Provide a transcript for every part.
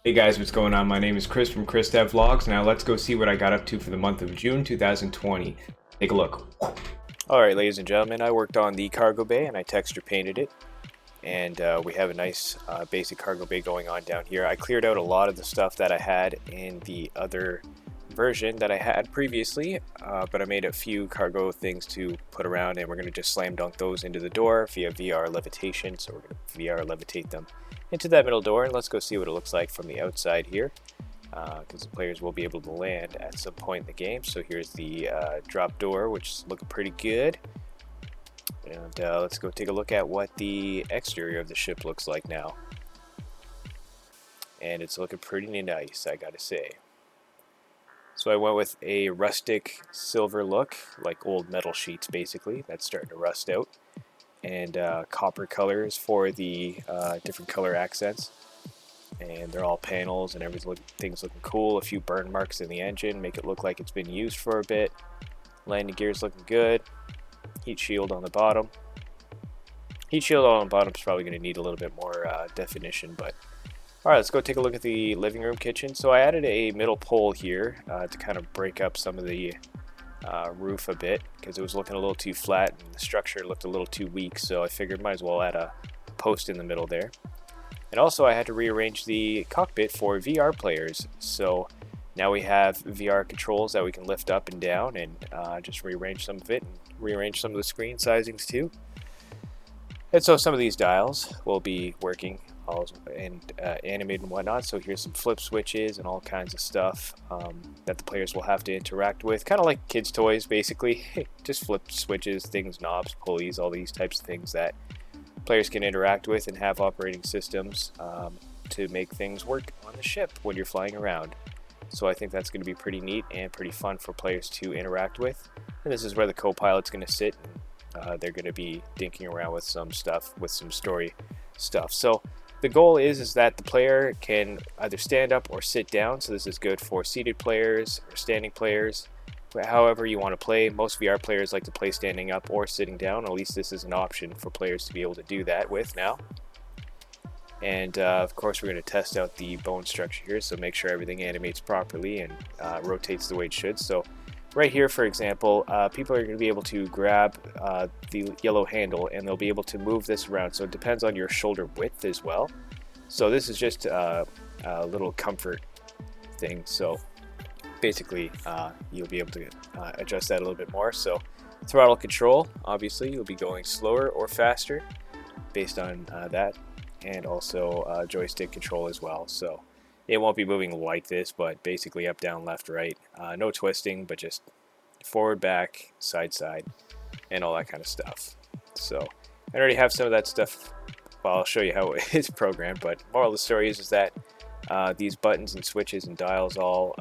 Hey guys, what's going on? My name is Chris from Chris Dev Vlogs. Now let's go see what I got up to for the month of June 2020. Take a look. Alright, ladies and gentlemen, I worked on the cargo bay and I texture painted it. And we have a nice basic cargo bay going on down here. I cleared out a lot of the stuff that I had in the other version that I had previously, but I made a few cargo things to put around, and we're going to just slam dunk those into the door via VR levitation. So we're going to VR levitate them into that middle door, and let's go see what it looks like from the outside here, because the players will be able to land at some point in the game. So here's the drop door, which is looking pretty good. And let's go take a look at what the exterior of the ship looks like now. And it's looking pretty nice, I gotta say. So I went with a rustic silver look, like old metal sheets basically. That's starting to rust out. And copper colors for the different color accents. And they're all panels and everything's looking cool. A few burn marks in the engine make it look like it's been used for a bit. Landing gear's looking good. Heat shield on the bottom. Heat shield on the bottom is probably going to need a little bit more definition, but alright, let's go take a look at the living room kitchen. So I added a middle pole here to kind of break up some of the roof a bit, because it was looking a little too flat and the structure looked a little too weak, so I figured might as well add a post in the middle there. And also I had to rearrange the cockpit for VR players, so now we have VR controls that we can lift up and down, and just rearrange some of it, and rearrange some of the screen sizings too. And so some of these dials will be working and animated and whatnot. So here's some flip switches and all kinds of stuff that the players will have to interact with. Kind of like kids' toys, basically. Just flip switches, things, knobs, pulleys, all these types of things that players can interact with and have operating systems to make things work on the ship when you're flying around. So I think that's going to be pretty neat and pretty fun for players to interact with. And this is where the co-pilot's going to sit. They're going to be dinking around with some stuff, with some story stuff. So the goal is that the player can either stand up or sit down. So this is good for seated players or standing players. However you want to play. Most VR players like to play standing up or sitting down. At least this is an option for players to be able to do that with now. And of course we're going to test out the bone structure here, so make sure everything animates properly and rotates the way it should. So right here, for example, people are going to be able to grab the yellow handle and they'll be able to move this around. So it depends on your shoulder width as well. So this is just a little comfort thing. So basically you'll be able to adjust that a little bit more. So throttle control, obviously you'll be going slower or faster based on that. And also joystick control as well. So it won't be moving like this, but basically up, down, left, right. No twisting, but just forward, back, side, side, and all that kind of stuff. So I already have some of that stuff. Well, I'll show you how it is programmed, but moral of the story is that these buttons and switches and dials all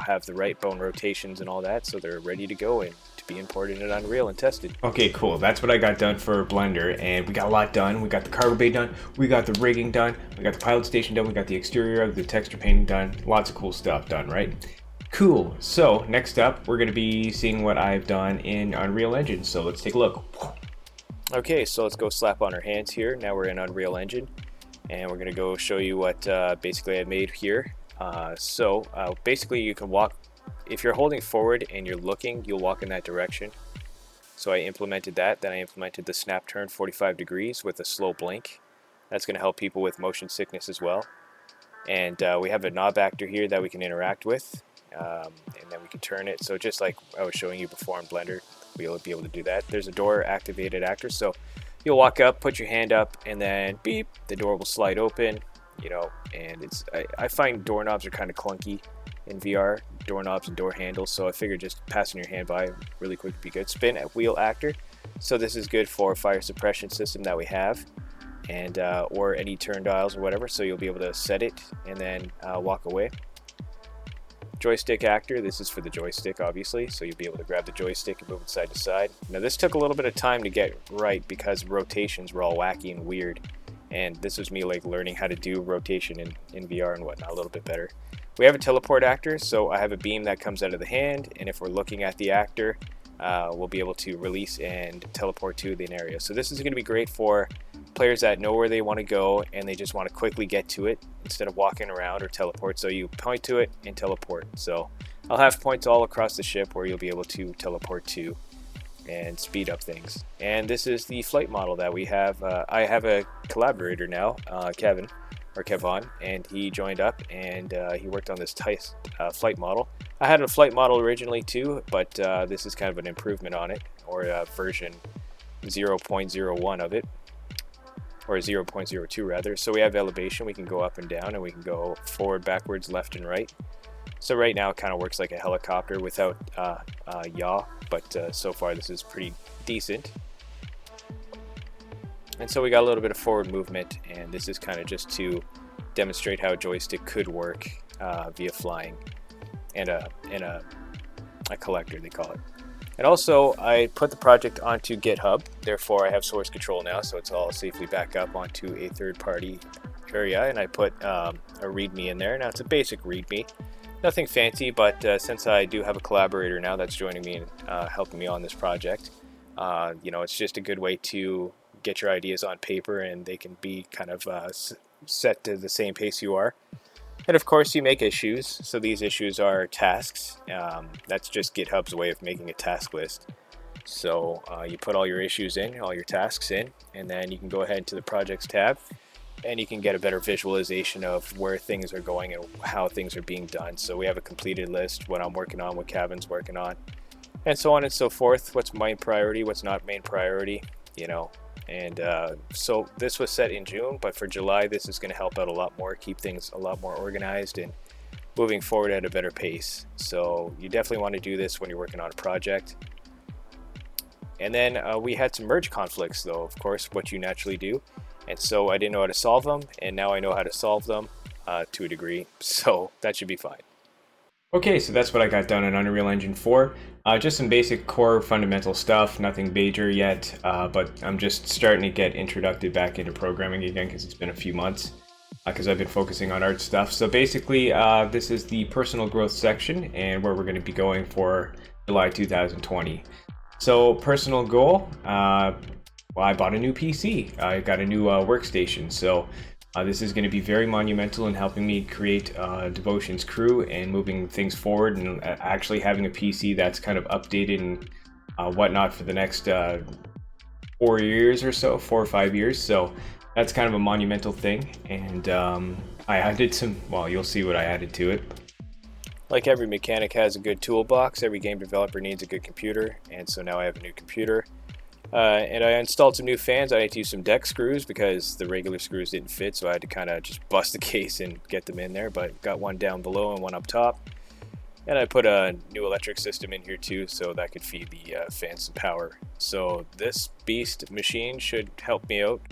have the right bone rotations and all that, so they're ready to go and to be imported in Unreal and tested. Okay, cool. That's what I got done for Blender, and we got a lot done. We got the cargo bay done, we got the rigging done, we got the pilot station done, we got the exterior of the texture painting done. Lots of cool stuff done, right? Cool. So next up, we're going to be seeing what I've done in Unreal Engine. So let's take a look. Okay, so let's go slap on our hands here. Now we're in Unreal Engine, and we're going to go show you what basically I made here. Basically you can walk, if you're holding forward and you're looking, you'll walk in that direction. So I implemented that. Then I implemented the snap turn 45 degrees with a slow blink. That's going to help people with motion sickness as well. And we have a knob actor here that we can interact with, and then we can turn it. So just like I was showing you before in Blender, we'll be able to do that. There's a door activated actor, so you'll walk up, put your hand up, and then beep, the door will slide open. You know, and I find doorknobs are kind of clunky in VR, doorknobs and door handles, so I figured just passing your hand by really quick would be good. Spin at wheel actor, so this is good for fire suppression system that we have, and or any turn dials or whatever, so you'll be able to set it and then walk away. Joystick actor, this is for the joystick obviously, so you'll be able to grab the joystick and move it side to side. Now this took a little bit of time to get right because rotations were all wacky and weird, and this was me like learning how to do rotation in VR and whatnot a little bit better. We have a teleport actor, so I have a beam that comes out of the hand, and if we're looking at the actor, will be able to release and teleport to an area. So this is going to be great for players that know where they want to go and they just want to quickly get to it instead of walking around or teleport. So you point to it and teleport. So I'll have points all across the ship where you'll be able to teleport to and speed up things. And this is the flight model that we have. I have a collaborator now, Kevin, and he joined up and he worked on this flight model. I had a flight model originally too, but this is kind of an improvement on it, or a version 0.01 of it, or 0.02 rather. So we have elevation, we can go up and down, and we can go forward, backwards, left and right. So right now it kind of works like a helicopter without yaw, but so far this is pretty decent. And so we got a little bit of forward movement, and this is kind of just to demonstrate how a joystick could work via flying and a collector, they call it. And also I put the project onto GitHub, therefore I have source control now, so it's all safely back up onto a third-party area, and I put a README in there. Now it's a basic README, nothing fancy, but since I do have a collaborator now that's joining me and helping me on this project, it's just a good way to get your ideas on paper, and they can be kind of set to the same pace you are. And of course you make issues, so these issues are tasks. That's just GitHub's way of making a task list. So you put all your issues in, all your tasks in, and then you can go ahead to the projects tab, and you can get a better visualization of where things are going and how things are being done. So we have a completed list, what I'm working on, what Kevin's working on, and so on and so forth. What's main priority, what's not main priority, And so this was set in June, but for July this is going to help out a lot more, keep things a lot more organized and moving forward at a better pace. So you definitely want to do this when you're working on a project. And then we had some merge conflicts though, of course, what you naturally do. And so I didn't know how to solve them, and now I know how to solve them to a degree, so that should be fine. Okay, so that's what I got done in Unreal Engine 4. Just some basic core fundamental stuff, nothing major yet, but I'm just starting to get introduced back into programming again because it's been a few months, because I've been focusing on art stuff. So basically, this is the personal growth section and where we're going to be going for July 2020. So personal goal, I bought a new PC. I got a new workstation, so this is going to be very monumental in helping me create Devotion's crew and moving things forward, and actually having a PC that's kind of updated and whatnot for the next 4 years or so, 4 or 5 years. So that's kind of a monumental thing. And I added you'll see what I added to it. Like every mechanic has a good toolbox, every game developer needs a good computer, and so now I have a new computer. And I installed some new fans. I had to use some deck screws because the regular screws didn't fit, so I had to kind of just bust the case and get them in there, but got one down below and one up top. And I put a new electric system in here too, so that could feed the fans some power. So this beast machine should help me out.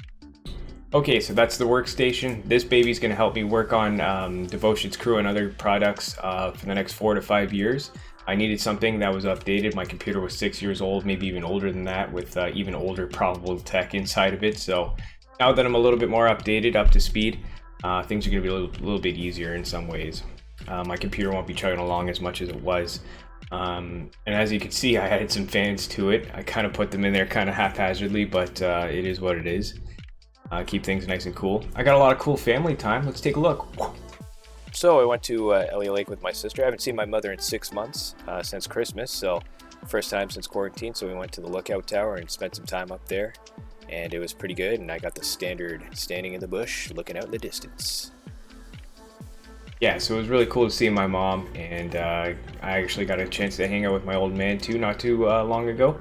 Okay, so that's the workstation. This baby's going to help me work on Devotion's crew and other products for the next 4 to 5 years. I needed something that was updated. My computer was 6 years old, maybe even older than that, with even older probable tech inside of it. So now that I'm a little bit more updated, up to speed, things are going to be a little bit easier in some ways. My computer won't be chugging along as much as it was. And as you can see, I added some fans to it. I kind of put them in there kind of haphazardly, but it is what it is. Keep things nice and cool. I got a lot of cool family time. Let's take a look. So I went to Elliott Lake with my sister. I haven't seen my mother in 6 months since Christmas, so first time since quarantine. So we went to the lookout tower and spent some time up there, and it was pretty good. And I got the standard standing in the bush, looking out in the distance. Yeah, so it was really cool to see my mom, and I actually got a chance to hang out with my old man too, not too long ago.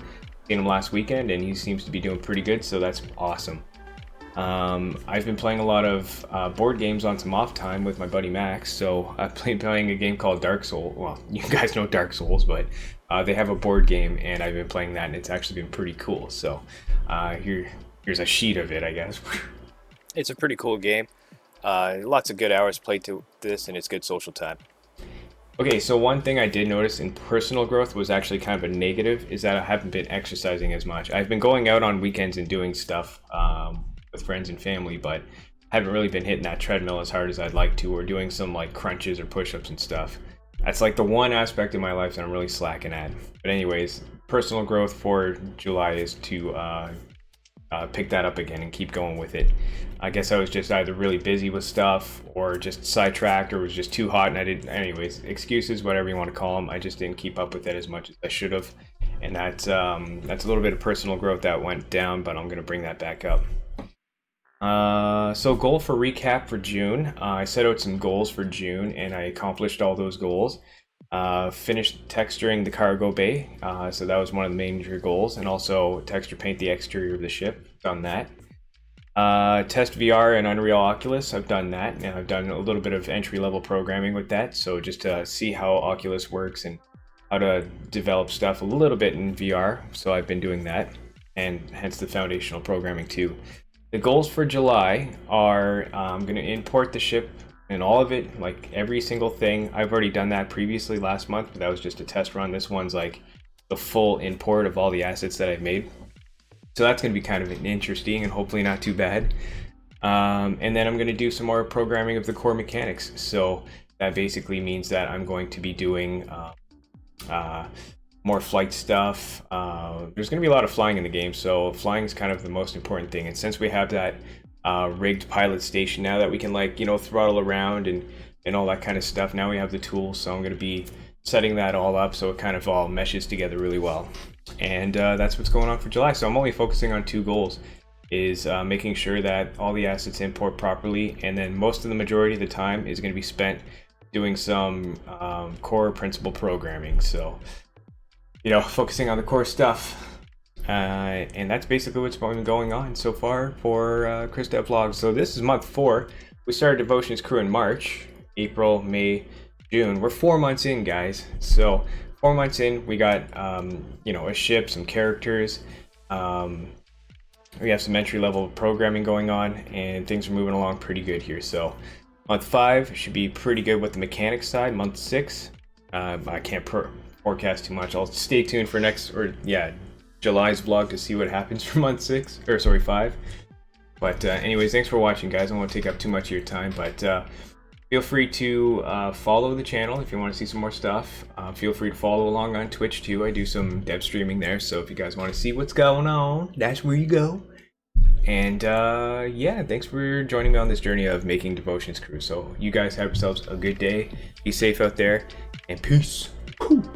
Seen him last weekend, and he seems to be doing pretty good, so that's awesome. I've been playing a lot of board games on some off time with my buddy Max. So I've been playing a game called Dark Souls. Well, you guys know Dark Souls, but they have a board game, and I've been playing that, and it's actually been pretty cool. So here's a sheet of it, I guess. It's a pretty cool game. Lots of good hours played to this, and it's good social time. Okay, so one thing I did notice in personal growth was actually kind of a negative, is that I haven't been exercising as much. I've been going out on weekends and doing stuff with friends and family, but haven't really been hitting that treadmill as hard as I'd like to, or doing some like crunches or push-ups and stuff. That's like the one aspect of my life that I'm really slacking at. But anyways, personal growth for July is to pick that up again and keep going with it. I guess I was just either really busy with stuff or just sidetracked or was just too hot and I didn't, anyways, excuses, whatever you want to call them. I just didn't keep up with it as much as I should have. And that's a little bit of personal growth that went down, but I'm going to bring that back up. So goal for recap for June. I set out some goals for June and I accomplished all those goals. Finished texturing the cargo bay, so that was one of the major goals, and also texture paint the exterior of the ship. Done that. Test VR and Unreal Oculus. I've done that, and I've done a little bit of entry-level programming with that, so just to see how Oculus works and how to develop stuff a little bit in VR. So I've been doing that, and hence the foundational programming too. The goals for July are I'm going to import the ship and all of it, like every single thing. I've already done that previously last month, but that was just a test run. This one's like the full import of all the assets that I've made. So that's going to be kind of interesting and hopefully not too bad. And then I'm going to do some more programming of the core mechanics. So that basically means that I'm going to be doing more flight stuff. There's going to be a lot of flying in the game, so flying is kind of the most important thing. And since we have that rigged pilot station now that we can, like, you know, throttle around and all that kind of stuff, now we have the tools. So I'm going to be setting that all up so it kind of all meshes together really well. And that's what's going on for July. So I'm only focusing on 2 goals, is making sure that all the assets import properly, and then most of the majority of the time is going to be spent doing some core principle programming. So, you know, focusing on the core stuff. And that's basically what's been going on so far for Chris Dev Vlogs. So this is month 4. We started Devotions Crew in March, April, May, June. We're 4 months in, guys. So 4 months in, we got you know, a ship, some characters. We have some entry-level programming going on, and things are moving along pretty good here. So month 5 should be pretty good with the mechanics side. Month 6, I can't forecast too much. I'll stay tuned for July's vlog to see what happens for month 5. But anyways, thanks for watching, guys. I don't want to take up too much of your time, but feel free to follow the channel if you want to see some more stuff. Feel free to follow along on Twitch too. I do some dev streaming there, so if you guys want to see what's going on, that's where you go. And yeah, thanks for joining me on this journey of making Devotions Crew. So you guys have yourselves a good day. Be safe out there, and peace. Whew.